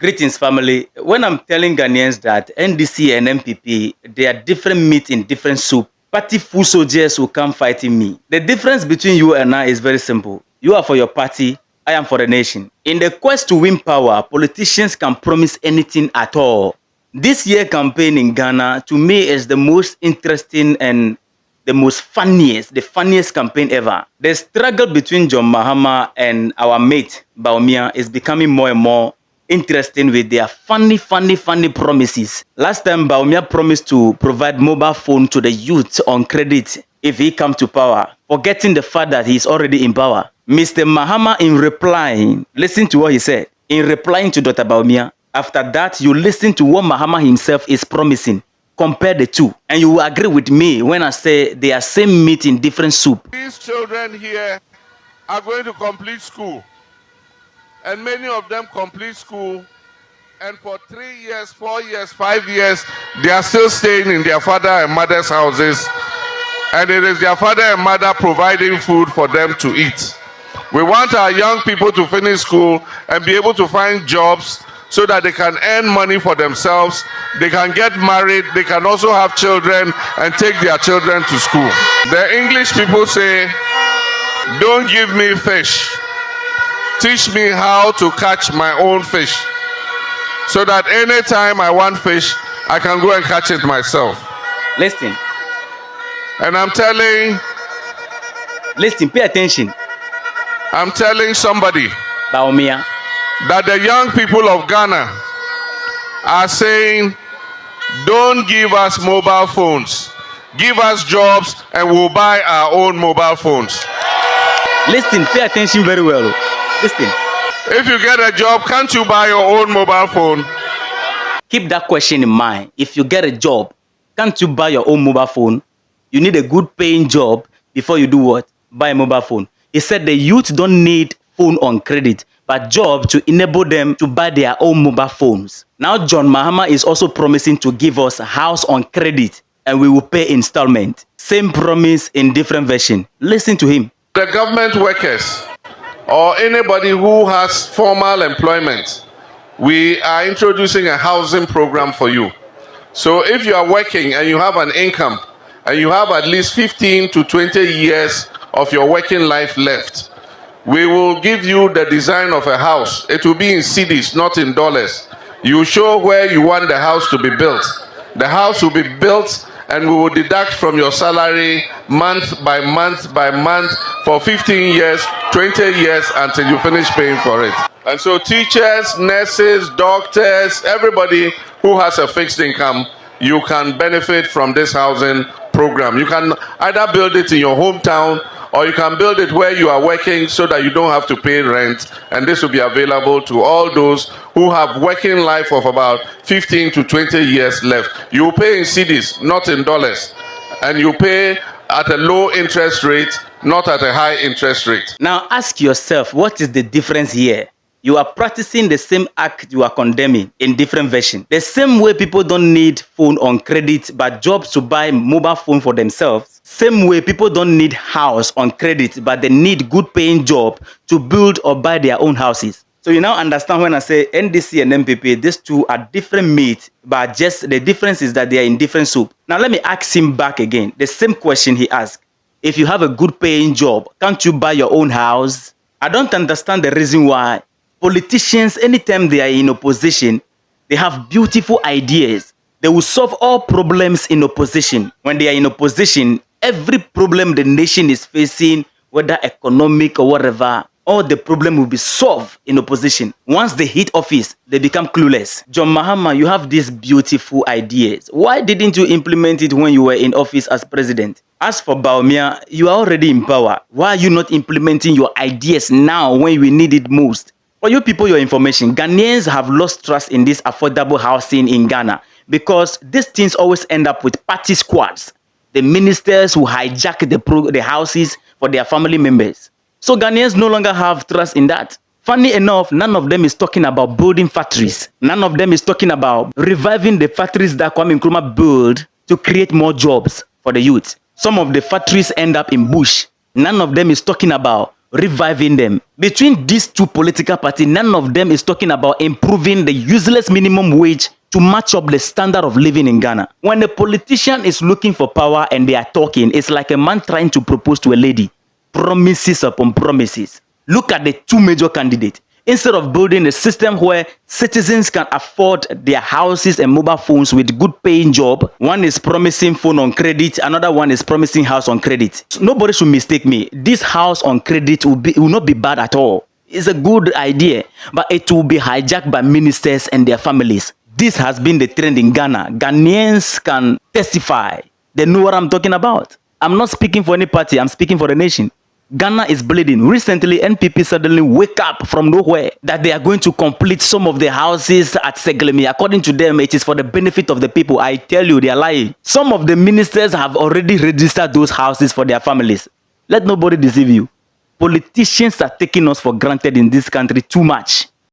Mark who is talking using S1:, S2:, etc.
S1: Greetings, family. When I'm telling Ghanaians that NDC and MPP, they are different meat in different soup, party full soldiers will come fighting me. The difference between you and I is very simple. You are for your party, I am for the nation. In the quest to win power, politicians can promise anything at all. This year campaign in Ghana, to me, is the most interesting and the funniest campaign ever. The struggle between John Mahama and our mate Bawumia is becoming more and more interesting with their funny promises. Last time, Bawumia promised to provide mobile phone to the youth on credit if he come to power, forgetting the fact that he is already in power. Mr. Mahama, in replying, listen to what he said. In replying to Dr. Bawumia, after that, you listen to what Mahama himself is promising. Compare the two, and you will agree with me when I say they are same meat in different soup.
S2: These children here are going to complete school. And many of them complete school, and for 3 years, 4 years, 5 years, they are still staying in their father and mother's houses, and it is their father and mother providing food for them to eat. We want our young people to finish school and be able to find jobs so that they can earn money for themselves, they can get married, they can also have children and take their children to school. The English people say, "Don't give me fish. Teach me how to catch my own fish, so that anytime I want fish, I can go and catch it myself."
S1: Listen.
S2: And I'm telling...
S1: Listen, pay attention.
S2: I'm telling somebody
S1: Bawumia,
S2: that the young people of Ghana are saying, "Don't give us mobile phones. Give us jobs and we'll buy our own mobile phones."
S1: Listen, pay attention very well. Listen.
S2: If you get a job, can't you buy your own mobile phone?
S1: Keep that question in mind. If you get a job, can't you buy your own mobile phone? You need a good paying job before you do what? Buy a mobile phone. He said the youth don't need phone on credit, but job to enable them to buy their own mobile phones. Now John Mahama is also promising to give us a house on credit and we will pay installment. Same promise in different version. Listen to him.
S2: The government workers or anybody who has formal employment, we are introducing a housing program for you. So if you are working and you have an income and you have at least 15 to 20 years of your working life left, we will give you the design of a house. It will be in cedis, not in dollars. You show where you want the house to be built. The house will be built and we will deduct from your salary month by month by month for 15 years, 20 years until you finish paying for it. And so teachers, nurses, doctors, everybody who has a fixed income, you can benefit from this housing program. You can either build it in your hometown or you can build it where you are working so that you don't have to pay rent, and this will be available to all those who have working life of about 15 to 20 years left. You pay in cedis, not in dollars, and you pay at a low interest rate, not at a high interest rate.
S1: Now ask yourself, what is the difference here? You are practicing the same act you are condemning in different version. The same way people don't need phone on credit but jobs to buy mobile phone for themselves. Same way people don't need house on credit but they need good paying job to build or buy their own houses. So you now understand when I say NDC and MPP, these two are different meat, but just the difference is that they are in different soup. Now let me ask him back again, the same question he asked. If you have a good paying job, can't you buy your own house? I don't understand the reason why politicians, anytime they are in opposition, they have beautiful ideas. They will solve all problems in opposition. When they are in opposition, every problem the nation is facing, whether economic or whatever, all the problem will be solved in opposition. Once they hit office, they become clueless. John Mahama, you have these beautiful ideas. Why didn't you implement it when you were in office as president? As for Bawumia, you are already in power. Why are you not implementing your ideas now when we need it most? For you people, your information, Ghanaians have lost trust in this affordable housing in Ghana because these things always end up with party squads. The ministers who hijack the houses for their family members. So Ghanaians no longer have trust in that. Funny enough, none of them is talking about building factories. None of them is talking about reviving the factories that Kwame Nkrumah built to create more jobs for the youth. Some of the factories end up in bush. None of them is talking about reviving them. Between these two political parties, none of them is talking about improving the useless minimum wage to match up the standard of living in Ghana. When a politician is looking for power and they are talking, it's like a man trying to propose to a lady. Promises upon promises. Look at the two major candidates. Instead of building a system where citizens can afford their houses and mobile phones with good paying job, one is promising phone on credit, another one is promising house on credit. So nobody should mistake me. This house on credit will not be bad at all. It's a good idea, but it will be hijacked by ministers and their families. This has been the trend in Ghana. Ghanaians can testify. They know what I'm talking about. I'm not speaking for any party, I'm speaking for the nation. Ghana is bleeding. Recently, NPP suddenly wake up from nowhere that they are going to complete some of the houses at Seglemi. According to them, it is for the benefit of the people. I tell you, they are lying. Some of the ministers have already registered those houses for their families. Let nobody deceive you. Politicians are taking us for granted in this country too much.